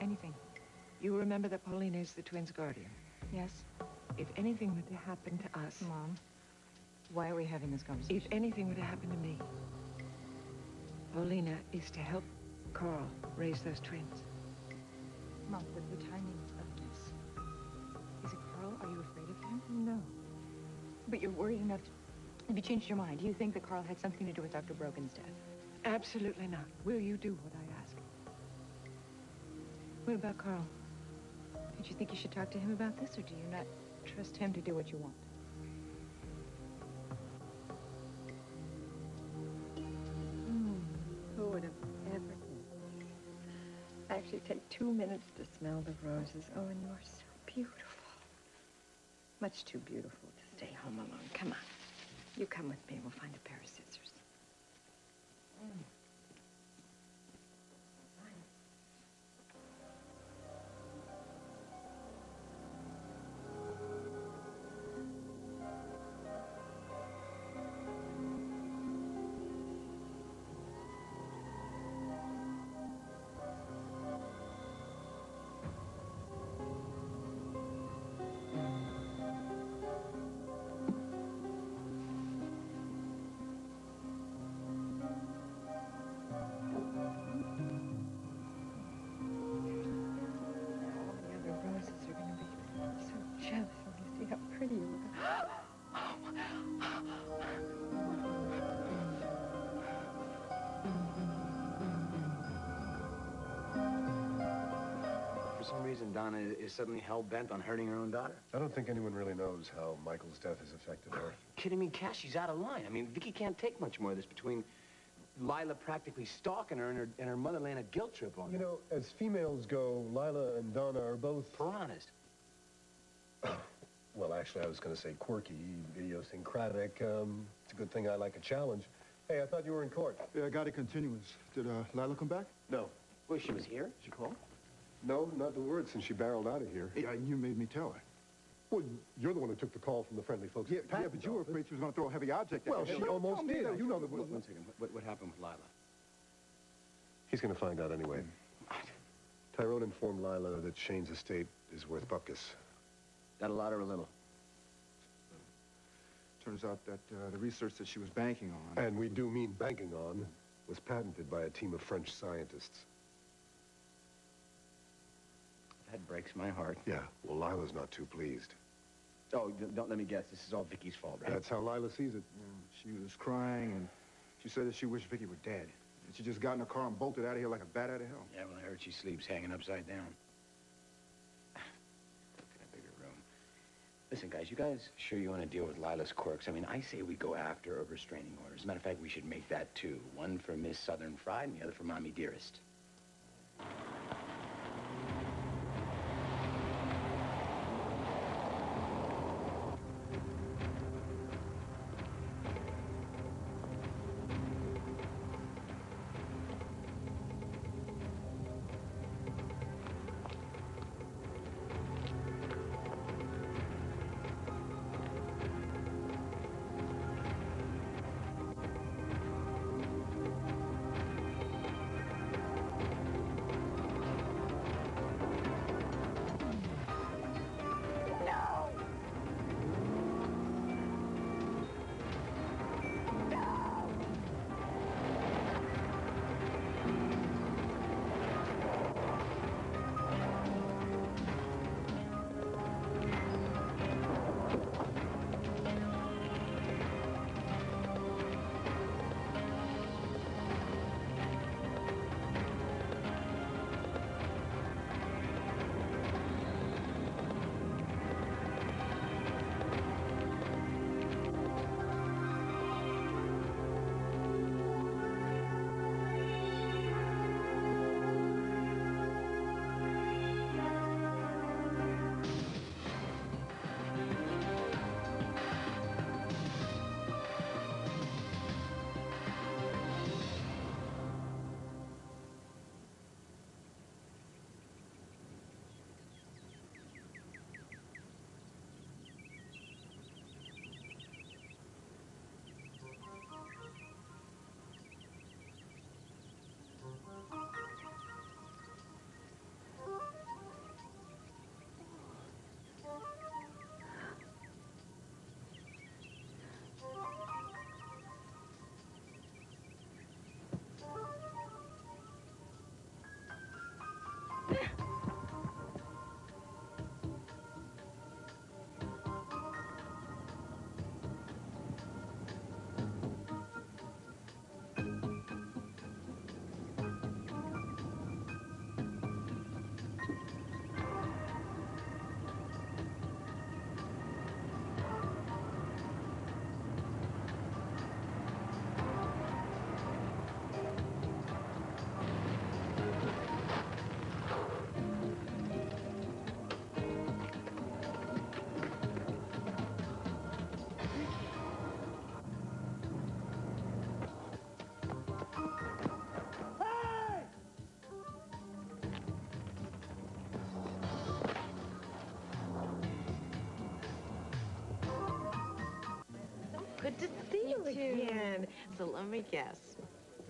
Anything. You remember that Paulina is the twins' guardian? Yes? If anything were to happen to us... Mom, why are we having this conversation? If anything were to happen to me, Paulina is to help Carl raise those twins. Mom, the timing of this. Is it Carl? Are you afraid of him? No. But you're worried enough to... Have you changed your mind? Do you think that Carl had something to do with Dr. Brogan's death? Absolutely not. Will you do what I ask? What about Carl? Don't you think you should talk to him about this, or do you not trust him to do what you want? Who would have ever guessed? I actually take 2 minutes to smell the roses. Oh, and you're so beautiful. Much too beautiful to stay home alone. Come on. You come with me. We'll find a pair of scissors. For some reason, Donna is suddenly hell-bent on hurting her own daughter. I don't think anyone really knows how Michael's death has affected her. Kidding me, Cash? She's out of line. I mean, Vicky can't take much more of this between Lila practically stalking her and her mother laying a guilt trip on her. You know, as females go, Lila and Donna are both... Piranhas. Well, actually, I was going to say quirky, idiosyncratic. It's a good thing I like a challenge. Hey, I thought you were in court. Yeah, I got a continuance. Did Lila come back? No. Well, she was here. She called. No, not the word since she barreled out of here. Yeah, you made me tell her. Well, you're the one who took the call from the friendly folks. Yeah, at the yeah, but you were afraid she was going to throw a heavy object at Well, you. she almost did. You know the... One second. What happened with Lila? He's going to find out anyway. Tyrone informed Lila that Shane's estate is worth bupkis. That a lot or a little? Turns out that the research that she was banking on... And we do mean banking on, was patented by a team of French scientists. That breaks my heart. Yeah, well, Lila's not too pleased. Oh, don't let me guess. This is all Vicky's fault, right? That's how Lila sees it. She was crying, and she said that she wished Vicky were dead. And she just got in the car and bolted out of here like a bat out of hell. Yeah, well, I heard she sleeps hanging upside down. Look at a bigger room. Listen, guys, you guys sure you want to deal with Lila's quirks? I mean, I say we go after her restraining orders. As a matter of fact, we should make that two. One for Miss Southern Fried and the other for Mommy Dearest. Good to see you again. So let me guess.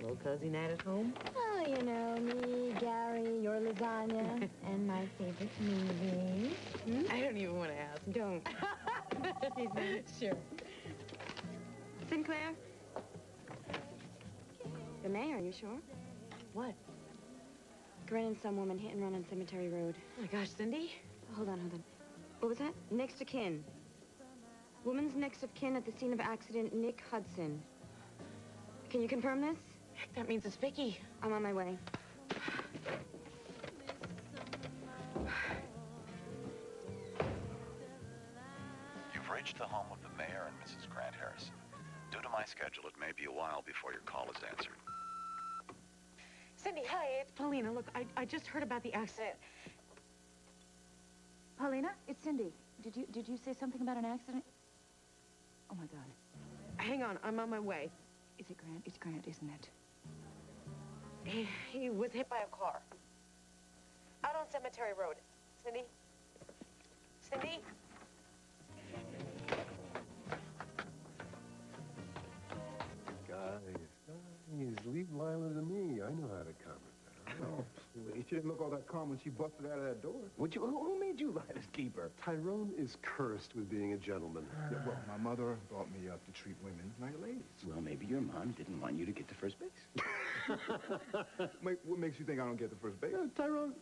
Little cozy night at home? Oh, you know, me, Gary, your lasagna, and my favorite movie. I don't even want to ask. Don't. Sure. Sinclair? The mayor, you sure? What? Gren and some woman hit and run on Cemetery Road. Oh my gosh, Cindy. Hold on. What was that? Next of kin. Woman's next of kin at the scene of accident, Nick Hudson. Can you confirm this? Heck, that means it's Vicky. I'm on my way. You've reached the home of the mayor and Mrs. Grant Harrison. Due to my schedule, it may be a while before your call is answered. Cindy, hi, it's Paulina. Look, I just heard about the accident. Paulina, it's Cindy. Did you say something about an accident? Oh, my God. Hang on, I'm on my way. Is it Grant? It's Grant, isn't it? He was hit by a car. Out on Cemetery Road. Cindy? Cindy? Guys, leave Lila to me. I know how to calm her down. Oh, please. She didn't look all that calm when she busted out of that door. Who made you Lila's keeper? Tyrone is cursed with being a gentleman. Yeah, well, my mother brought me up to treat women like ladies. Well, maybe your mom didn't want you to get to first base. What makes you think I don't get the first base? Tyrone,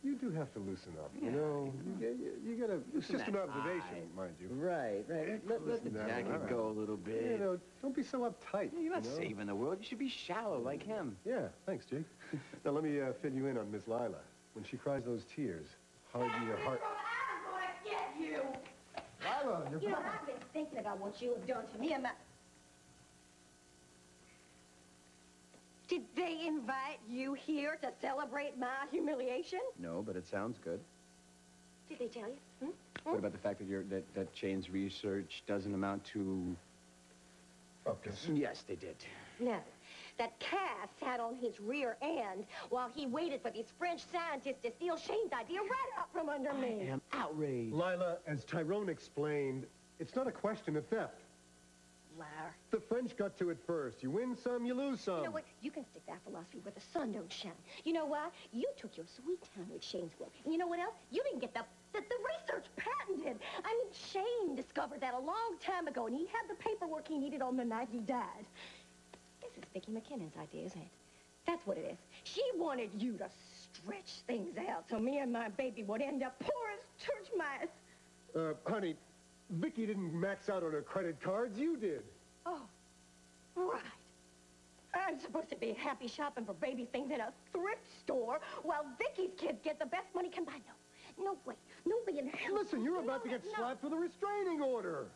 you do have to loosen up, you know? You gotta... It's just an observation, mind you. Right. Let the down, jacket all right. go a little bit. You know, don't be so uptight. You're not you know? saving the world. You should be shallow like him. Yeah, thanks, Jake. Now, let me fill you in on Miss Lila. When she cries those tears, harden your heart. I'm gonna get you! Lila, you're You know, back. I've been thinking about what you have done to me and my... Did they invite you here to celebrate my humiliation? No, but it sounds good. Did they tell you? Hmm? What about the fact that that Chain's research doesn't amount to... Focus. Yes, they did. No. That Cass sat on his rear end while he waited for these French scientists to steal Shane's idea right out from under me. I am outraged. Lila, as Tyrone explained, it's not a question of theft. Liar. The French got to it first. You win some, you lose some. You know what? You can stick that philosophy where the sun don't shine. You know why? You took your sweet time with Shane's work. And you know what else? You didn't get the research patented. I mean, Shane discovered that a long time ago, and he had the paperwork he needed on the night he died. This is Vicky McKinnon's idea, isn't it? That's what it is. She wanted you to stretch things out so me and my baby would end up poor as church mice. Honey, Vicky didn't max out on her credit cards. You did. Oh, right. I'm supposed to be happy shopping for baby things in a thrift store while Vicky's kids get the best money can buy. No way. Nobody in hell. Listen, you're about to get slapped for the restraining order.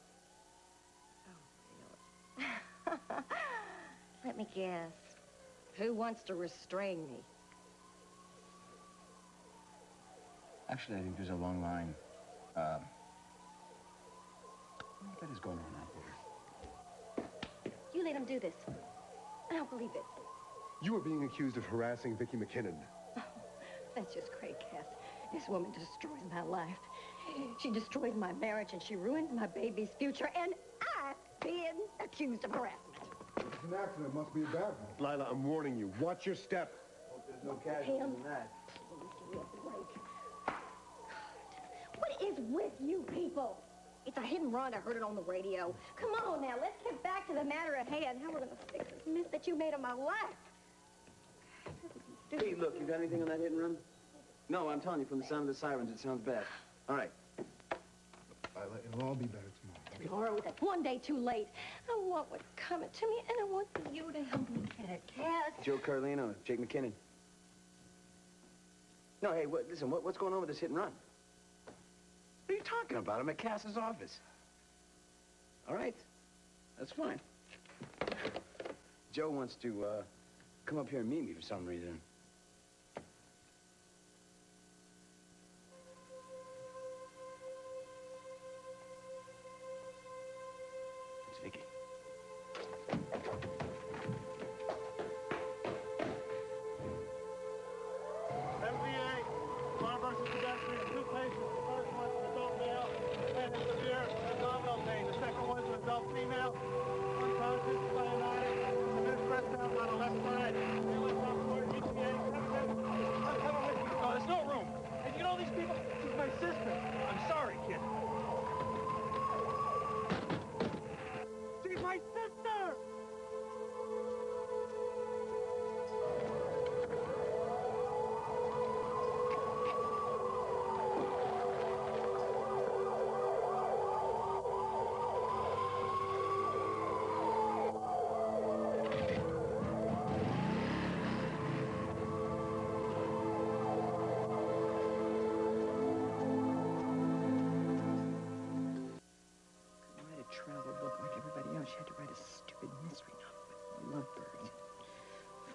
Let me guess. Who wants to restrain me? Actually, I think there's a long line. What is going on out there? You let him do this. I don't believe it. You are being accused of harassing Vicky McKinnon. Oh, that's just great, Cass. This woman destroyed my life. She destroyed my marriage, and she ruined my baby's future, and I've been accused of harassment. It's an accident. Must be a bad one. Lila, I'm warning you. Watch your step. There's no casualties in that. Please give me a break. God, what is with you people? It's a hit and run. I heard it on the radio. Come on now, let's get back to the matter at hand. How we're going to fix this mess that you made of my life. Hey, look, you got anything on that hit and run? No, I'm telling you, from the sound of the sirens, it sounds bad. All right. Lila, it'll all be better tomorrow. Laura, one day too late. I want what's coming to me, and I want you to help me get it, Cass. Joe Carlino, Jake McKinnon. No, hey, listen, what's going on with this hit and run? What are you talking about? I'm at Cass's office. All right, that's fine. Joe wants to come up here and meet me for some reason. It's Vicky. MVA, car versus pedestrian, 2 patients. The first one's an adult male, and it's severe abdominal pain. The second one's an adult female, unconscious, cyanotic, severe stress down on the left side. Ambulance transport, ETA, 10 minutes. I'm coming with you. No, there's no room. And you know these people? This is my sister. I'm sorry, kid. She's my sister! Write a travel book like everybody else. She had to write a stupid mystery novel with lovebirds,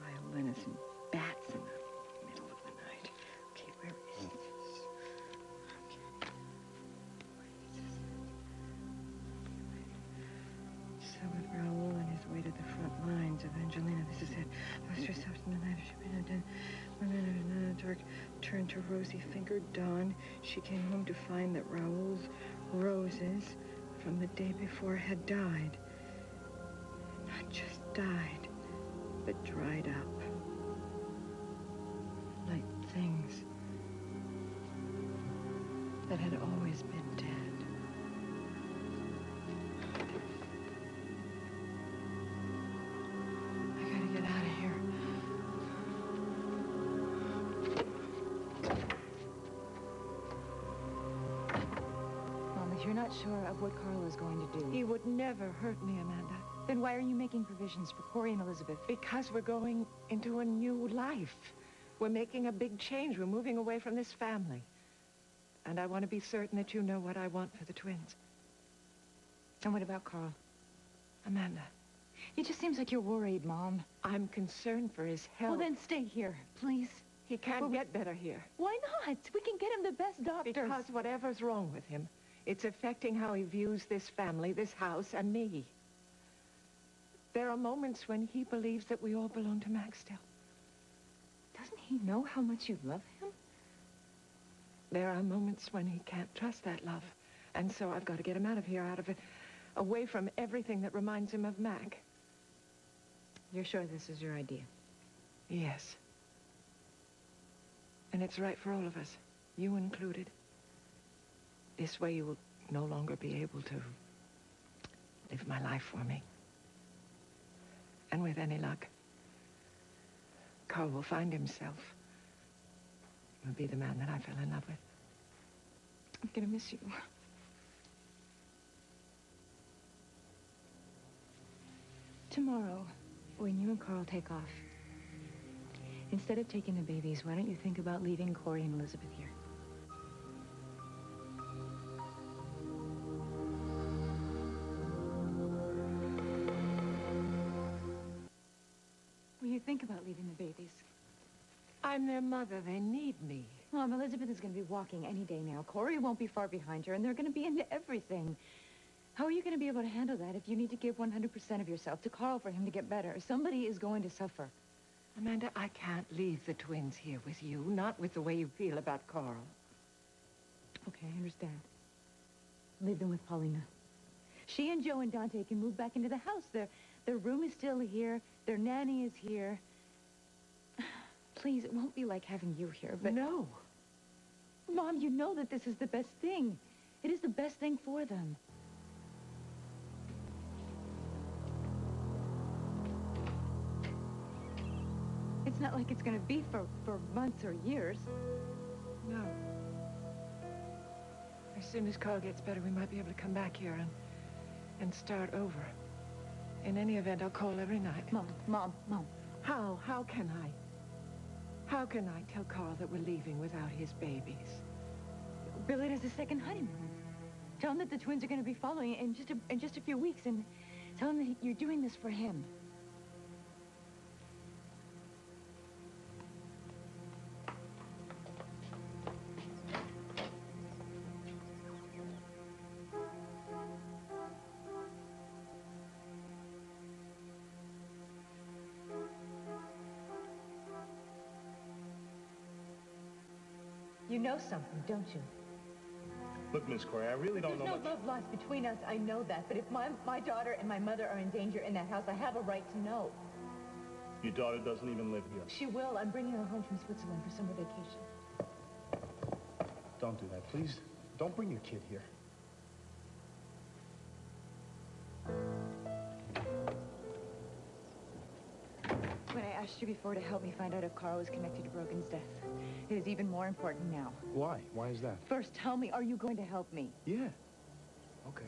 violinists, and bats in the middle of the night. Okay, where is this? Okay. Where is this? So with Raoul on his way to the front lines of Angelina, this is it. Lost herself in the night. She been done. Women in the dark turned to rosy-fingered dawn. She came home to find that Raoul's roses from the day before had died. Not just died, but dried up. Like things that had always been dead. I gotta get out of here. Mom, if you're not sure of what Carl is going to do, He would never hurt me, Amanda. then why are you making provisions for Corey and Elizabeth? Because we're going into a new life. We're making a big change. We're moving away from this family. And I want to be certain that you know what I want for the twins. And what about Carl? Amanda, It just seems like you're worried, Mom. I'm concerned for his health. Well, then stay here, please. He can't get better here. Why not? We can get him the best doctors. Because whatever's wrong with him, it's affecting how he views this family, this house, and me. There are moments when he believes that we all belong to Max still. Doesn't he know how much you love him? There are moments when he can't trust that love. And so I've got to get him out of here, out of it, away from everything that reminds him of Mac. You're sure this is your idea? Yes. And it's right for all of us, you included. This way you will no longer be able to live my life for me. And with any luck, Carl will find himself. He'll be the man that I fell in love with. I'm gonna miss you. Tomorrow, when you and Carl take off, instead of taking the babies, why don't you think about leaving Corey and Elizabeth here? Will you think about leaving the babies? I'm their mother. They need me. Mom, Elizabeth is going to be walking any day now. Corey won't be far behind her, and they're going to be into everything. How are you going to be able to handle that if you need to give 100% of yourself to Carl for him to get better? Somebody is going to suffer. Amanda, I can't leave the twins here with you, not with the way you feel about Carl. Okay, I understand. Leave them with Paulina. She and Joe and Dante can move back into the house. Their room is still here. Their nanny is here. Please, it won't be like having you here, but... No. Mom, you know that this is the best thing. It is the best thing for them. It's not like it's going to be for months or years. No. As soon as Carl gets better, we might be able to come back here and start over. In any event, I'll call every night. Mom. How can I? How can I tell Carl that we're leaving without his babies? Billy does a second honeymoon. Tell him that the twins are going to be following in just a few weeks, and tell him that you're doing this for him. You know something, don't you? Look, Miss Corey, I really don't know There's much. no love lost between us, I know that. But if my daughter and my mother are in danger in that house, I have a right to know. Your daughter doesn't even live here. She will. I'm bringing her home from Switzerland for summer vacation. Don't do that, please. Don't bring your kid here. When I asked you before to help me find out if Carl was connected to Brogan's death, it is even more important now. Why? Why is that? First, tell me, are you going to help me? Yeah. Okay.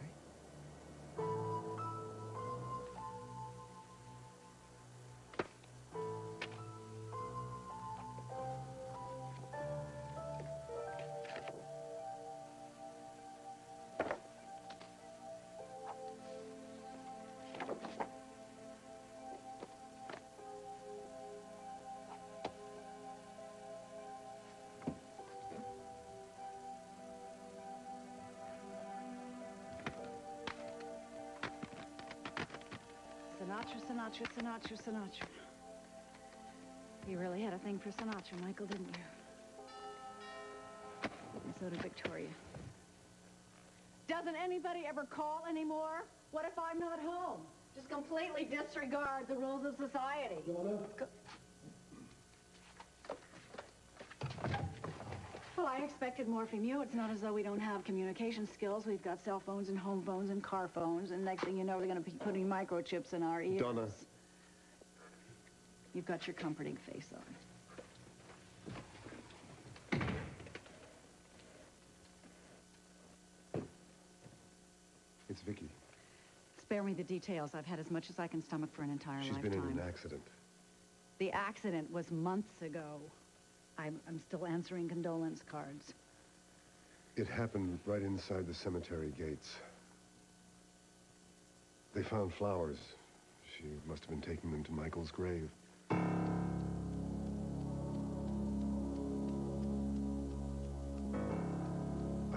Sinatra. You really had a thing for Sinatra, Michael, didn't you? And so did Victoria. Doesn't anybody ever call anymore? What if I'm not home? Just completely disregard the rules of society. Well, I expected more from you. It's not as though we don't have communication skills. We've got cell phones and home phones and car phones, and next thing you know, we're going to be putting microchips in our ears. Donna. You've got your comforting face on. It's Vicky. Spare me the details. I've had as much as I can stomach for an entire lifetime. She's been in an accident. The accident was months ago. I'm still answering condolence cards. It happened right inside the cemetery gates. They found flowers. She must have been taking them to Michael's grave. I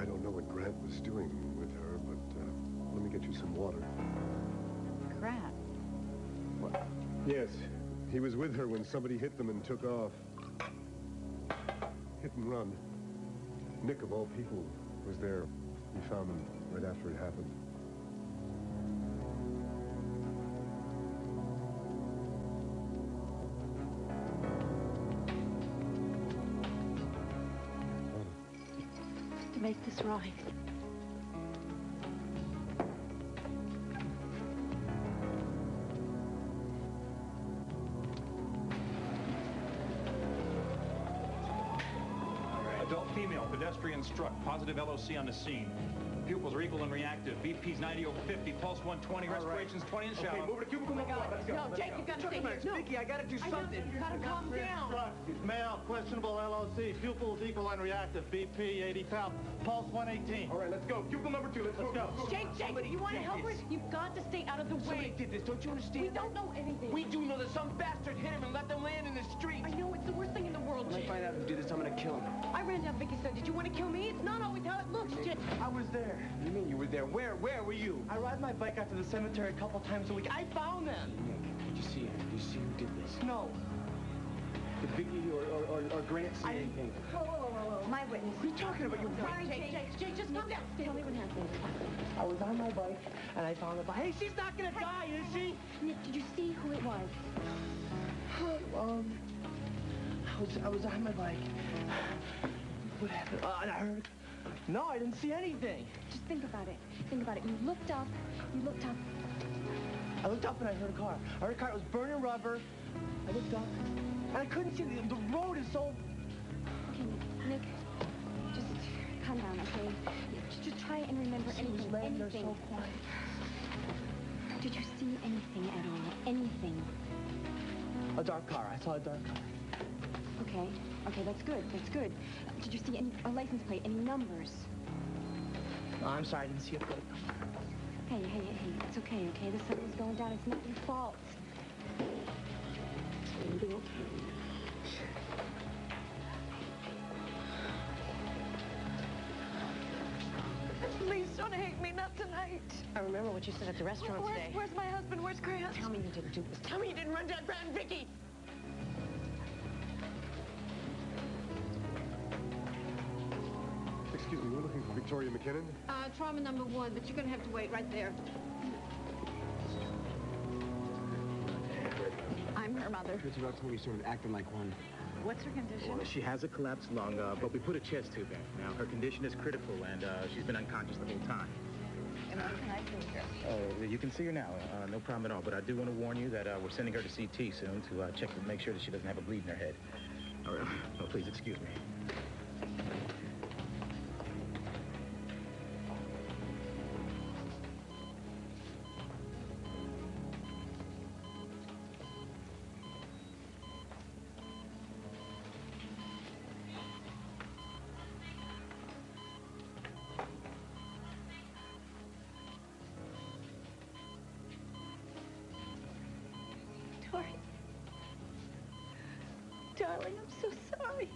don't know what Grant was doing with her, but let me get you some water. Grant? What? Yes, he was with her when somebody hit them and took off. Hit and run. Nick, of all people, was there. We found him right after it happened. To make this right. Adult female, pedestrian struck. Positive LOC on the scene. Pupils are equal and reactive. BP's 90 over 50, pulse 120, respirations 20 and shallow. Okay, move it to cubicle number 1. Let's go. No, Jake, you've got to stay here. No. Vicky, I got to do something. You've got to calm down. Male, questionable LOC. Pupils equal and reactive. BP 80 pounds. Pulse 118. All right, let's go. Cubicle number 2. Let's go. Jake, you want to help her? You've got to stay out of the way. Somebody did this, don't you understand? We don't know anything. We do know that some bastard hit him and let them land in the street. I know, it's the worst thing in the world, When I Jake. find out who did this, I'm gonna kill him. I ran down Vicky's son. Did you want to kill me? It's not always how it looks, Jake. I was there. What do you mean you were there? Where were you? I ride my bike out to the cemetery a couple times a week. I found them. Nick, did you see her? Did you see who did this? No. Did Vicky or Grant say anything? Whoa. My witness. What are you talking about? You're Sorry, Jake, just calm down. Tell me what happened. I was on my bike, and I found the bike. Hey, she's not gonna die, is she? Nick, did you see who it was? I was on my bike. What happened? And I heard... No, I didn't see anything. Just think about it. You looked up. I looked up and I heard a car. I heard a car. It was burning rubber. I looked up, and I couldn't see. The road is so... Okay, Nick, anything. Did you see anything at all? Anything? A dark car. I saw a dark car. Okay, that's good, that's good. Did you see a license plate, any numbers? No, I'm sorry, I didn't see a plate. Hey, it's okay, okay? The sun is going down, it's not your fault. It'll be okay. Please don't hate me, not tonight. I remember what you said at the restaurant today. Where's my husband? Where's Grant? Tell me you didn't do this. Tell me you didn't run down Grant and Vicky. Excuse me, we're looking for Victoria McKinnon? Trauma number 1, but you're going to have to wait right there. I'm her mother. It's about time you started acting like one. What's her condition? Well, she has a collapsed lung, but we put a chest tube in. Now, her condition is critical, and she's been unconscious the whole time. And when can I see her? You can see her now, no problem at all. But I do want to warn you that we're sending her to CT soon to check to make sure that she doesn't have a bleed in her head. All right. Oh, please, excuse me. Tori. Darling, I'm so sorry.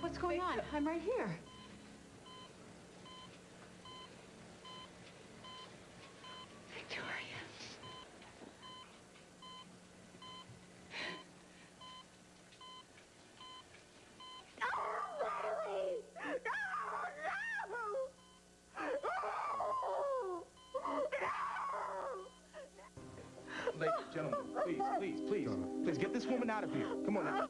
What's going on? I'm right here. Victoria. Ladies, gentlemen, please, get this woman out of here. Come on now.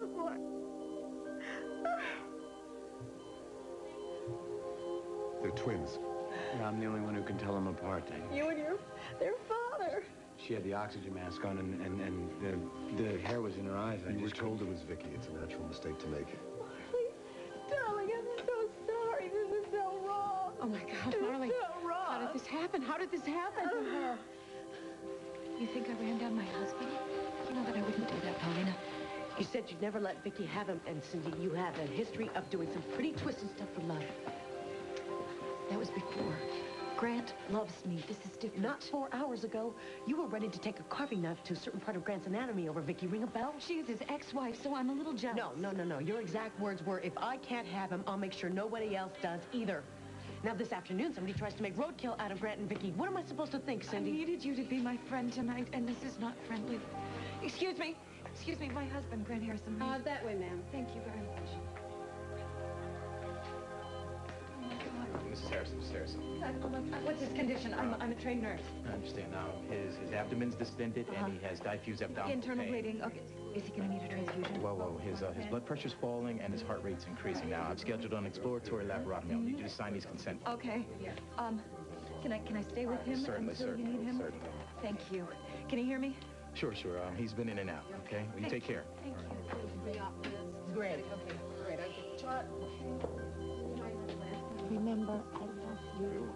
They're twins. Yeah, I'm the only one who can tell them apart. You and their father. She had the oxygen mask on, and the hair was in her eyes. You were told it was Vicky. It's a natural mistake to make. Marley, darling, I'm so sorry. This is so wrong. Oh, my God, This is Marley. so wrong. How did this happen? How did this happen to her? You think I ran down my husband? You know that I wouldn't do that, Paulina. You said you'd never let Vicky have him, and Cindy, you have a history of doing some pretty twisted stuff for love. That was before. Grant loves me. This is different. Not 4 hours ago, you were ready to take a carving knife to a certain part of Grant's anatomy over Vicky. Ring a bell? She is his ex-wife, so I'm a little jealous. No. Your exact words were, if I can't have him, I'll make sure nobody else does either. Now, this afternoon, somebody tries to make roadkill out of Grant and Vicky. What am I supposed to think, Cindy? I needed you to be my friend tonight, and this is not friendly. Excuse me, my husband, Grant Harrison. That way, ma'am. Thank you very much. Mrs. Harrison. What's his condition? I'm a trained nurse. I understand now. His abdomen's distended, and he has diffuse abdominal Internal pain. bleeding. Okay. Is he going to need a transfusion? Whoa. His blood pressure's falling, and his heart rate's increasing now. I've scheduled an exploratory laparotomy. I'll need you to sign these consent forms. Okay. Can I stay with him Certainly. until you need him? Certainly. Thank you. Can you hear me? Sure. He's been in and out, okay? Well, you take care. Thank you. Great. Remember, I love you.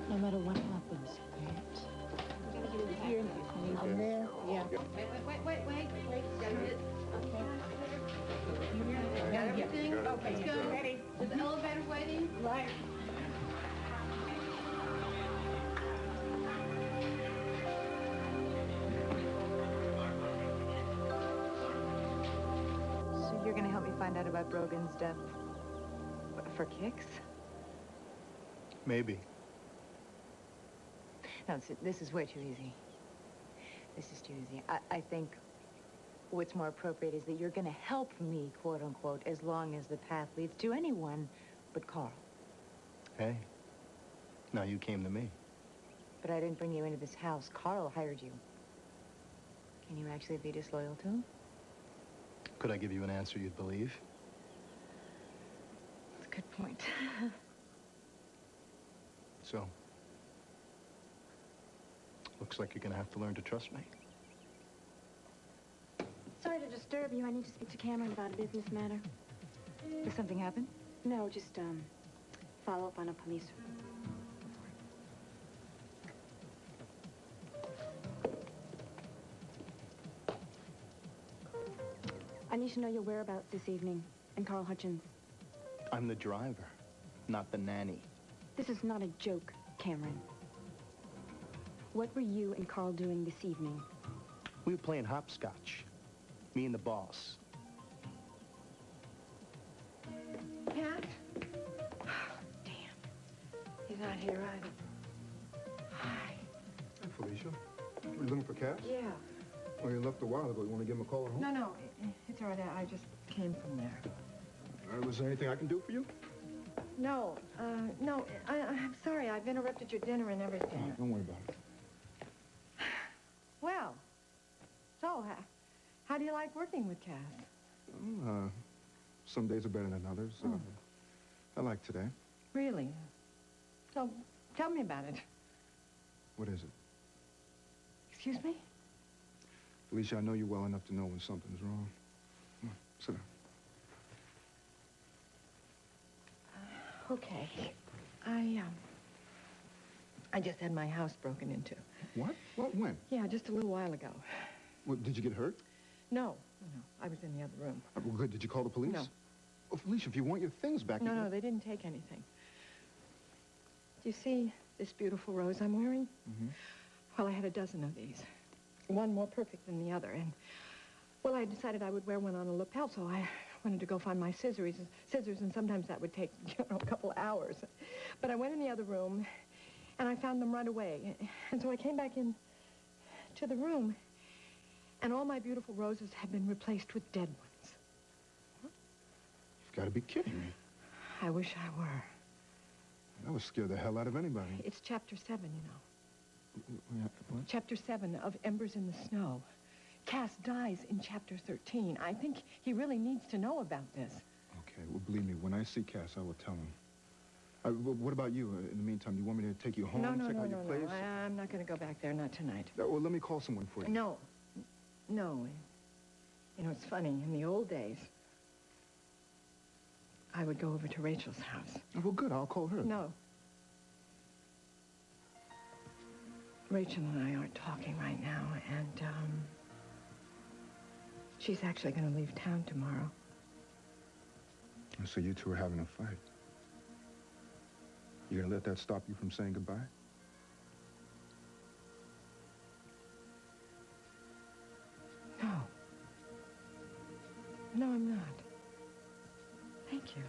No matter what happens, Grant. Here, I'm there. Yeah. Wait. Got it? Okay. Got everything? Okay, let's go. Ready. Is the elevator waiting? Right. So you're going to help me find out about Brogan's death for kicks? Maybe. No, this is way too easy. This is too easy. I think what's more appropriate is that you're going to help me, quote unquote, as long as the path leads to anyone but Carl. Hey, now you came to me. But I didn't bring you into this house. Carl hired you. Can you actually be disloyal to him? Could I give you an answer you'd believe? That's a good point. So, looks like you're gonna have to learn to trust me. Sorry to disturb you. I need to speak to Cameron about a business matter. Did something happen? No, just, follow up on a police... I need to know your whereabouts this evening, and Carl Hutchins. I'm the driver, not the nanny. This is not a joke, Cameron. What were you and Carl doing this evening? We were playing hopscotch. Me and the boss. Cat? Damn. He's not here either. Hi. Hey, Felicia. Were you looking for Cass? Yeah. Well, you left a while ago. You want to give him a call at home? No, it's all right. I just came from there. All right, was there anything I can do for you? No, I'm sorry. I've interrupted your dinner and everything. Don't worry about it. Well, so, how do you like working with Cass? Well, some days are better than others. I like today. Really? So, tell me about it. What is it? Excuse me? Felicia, I know you well enough to know when something's wrong. Come on, sit down. Okay. I just had my house broken into. What? What? When? Yeah, just a little while ago. What, did you get hurt? No. I was in the other room. Well, good. Did you call the police? No. Oh, Felicia, if you want your things back... No, they didn't take anything. Do you see this beautiful rose I'm wearing? Mm-hmm. Well, I had a dozen of these. One more perfect than the other. And, well, I decided I would wear one on a lapel, so I wanted to go find my scissors, and sometimes that would take, a couple hours. But I went in the other room, and I found them right away. And so I came back in to the room, and all my beautiful roses had been replaced with dead ones. You've got to be kidding me. I wish I were. That would scare the hell out of anybody. It's chapter 7, you know. What? Chapter 7 of Embers in the Snow. Cass dies in chapter 13. I think he really needs to know about this. Okay, well, believe me, when I see Cass, I will tell him. What about you? In the meantime, do you want me to take you home and check out your place? I'm not going to go back there, not tonight. Well, let me call someone for you. No. You know, it's funny. In the old days, I would go over to Rachel's house. Oh, well, good. I'll call her. No. Rachel and I aren't talking right now, and, she's actually going to leave town tomorrow. So you two are having a fight. You gonna let that stop you from saying goodbye? No. No, I'm not. Thank you.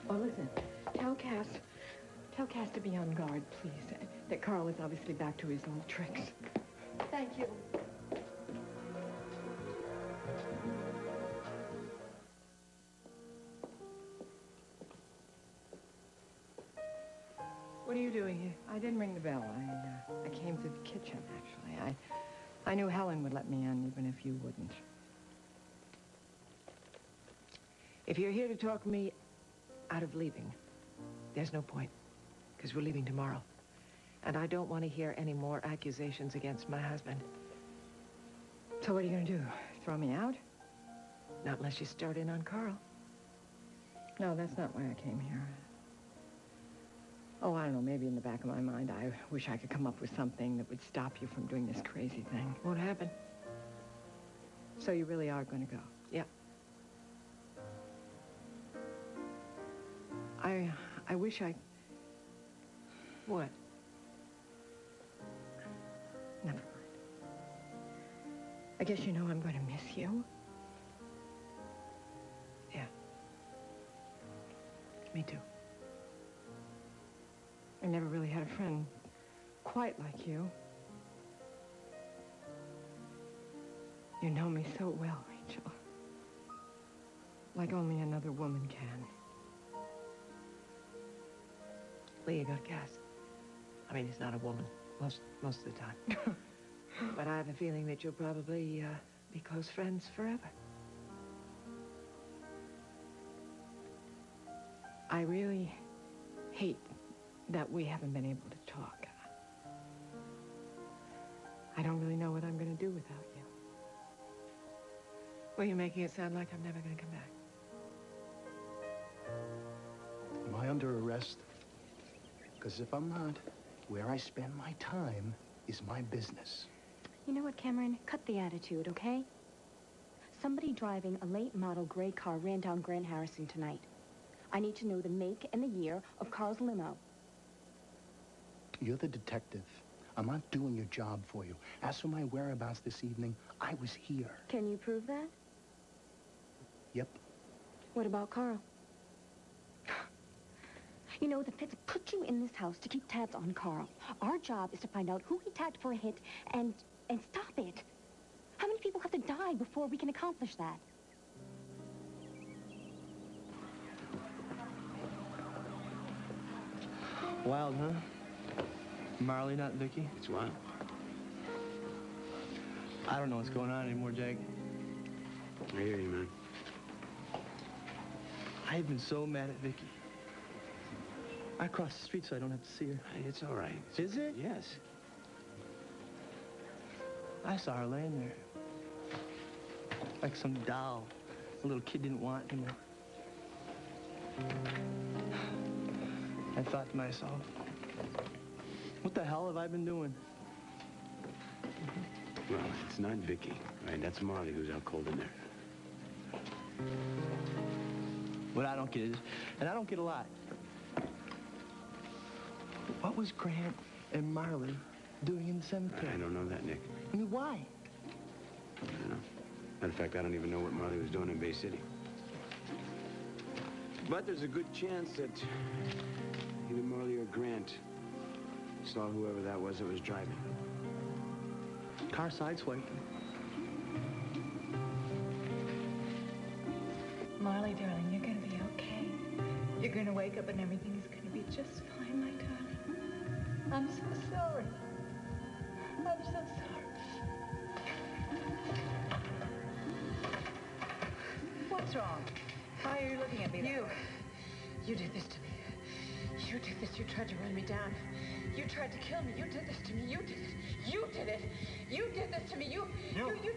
Oh, listen. Tell Cass to be on guard, please. That Carl is obviously back to his old tricks. Thank you. What are you doing here? I didn't ring the bell. I came through the kitchen, actually. I knew Helen would let me in, even if you wouldn't. If you're here to talk me out of leaving, there's no point, because we're leaving tomorrow. And I don't want to hear any more accusations against my husband. So what are you going to do? Throw me out? Not unless you start in on Carl. No, that's not why I came here. Oh, I don't know, maybe in the back of my mind, I wish I could come up with something that would stop you from doing this crazy thing. Won't happen. So you really are going to go? Yeah. I wish I... What? Never mind. I guess you know I'm going to miss you. Yeah. Me too. I never really had a friend quite like you. You know me so well, Rachel. Like only another woman can. Lee, you got Cass. I mean, he's not a woman most of the time. But I have a feeling that you'll probably be close friends forever. I really hate that we haven't been able to talk. I don't really know what I'm going to do without you. Well, you're making it sound like I'm never going to come back. I under arrest? Because if I'm not, where I spend my time is my business. You know what, Cameron? Cut the attitude, okay? Somebody driving a late model gray car ran down Grant Harrison tonight. I need to know the make and the year of Carl's limo. You're the detective. I'm not doing your job for you. As for my whereabouts this evening, I was here. Can you prove that? Yep. What about Carl? You know, the feds put you in this house to keep tabs on Carl. Our job is to find out who he tagged for a hit and stop it. How many people have to die before we can accomplish that? Wild, huh? Marley, not Vicky? It's wild. I don't know what's going on anymore, Jake. I hear you, man. I've been so mad at Vicky. I crossed the street so I don't have to see her. Hey, it's all right. Is it? Yes. I saw her laying there. Like some doll a little kid didn't want anymore. I thought to myself, what the hell have I been doing? Well, it's not Vicky, right? That's Marley who's out cold in there. What I don't get is, and I don't get a lot, what was Grant and Marley doing in the cemetery? I don't know that, Nick. I mean, why? I don't know. Matter of fact, I don't even know what Marley was doing in Bay City. But there's a good chance that either Marley or Grant saw whoever that was driving. Car sideswiped. Marley, darling, you're gonna be okay. You're gonna wake up and everything is gonna be just fine, my darling. I'm so sorry. I'm so sorry. What's wrong? Why are you looking at me that way? You did this to me. You did this. You tried to run me down. You tried to kill me. You did this to me. You did it. You did it. You did this to me. You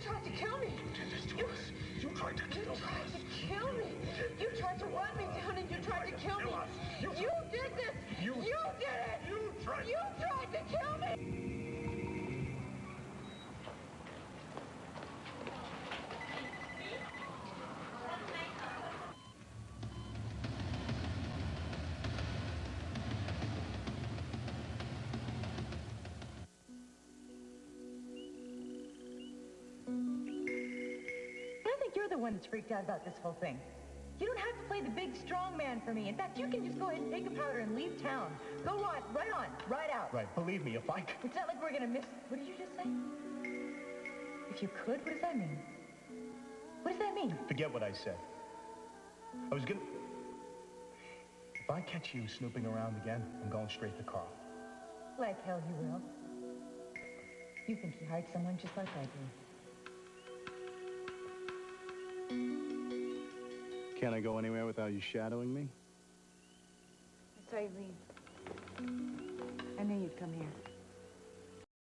tried to kill me. You did this to us. You tried to kill us. You tried to kill me. You tried to run me down and you tried to kill me. You did this. You did it. You tried to kill me. You're the one that's freaked out about this whole thing. You don't have to play the big, strong man for me. In fact, you can just go ahead and take a powder and leave town. Go on, right out. Right, believe me, if I... It's not like we're gonna miss... What did you just say? If you could, what does that mean? What does that mean? Forget what I said. I was gonna... If I catch you snooping around again, I'm going straight to Carl. Like hell you will. You think he hired someone just like I do. Can't I go anywhere without you shadowing me? I saw you leave. I knew you'd come here.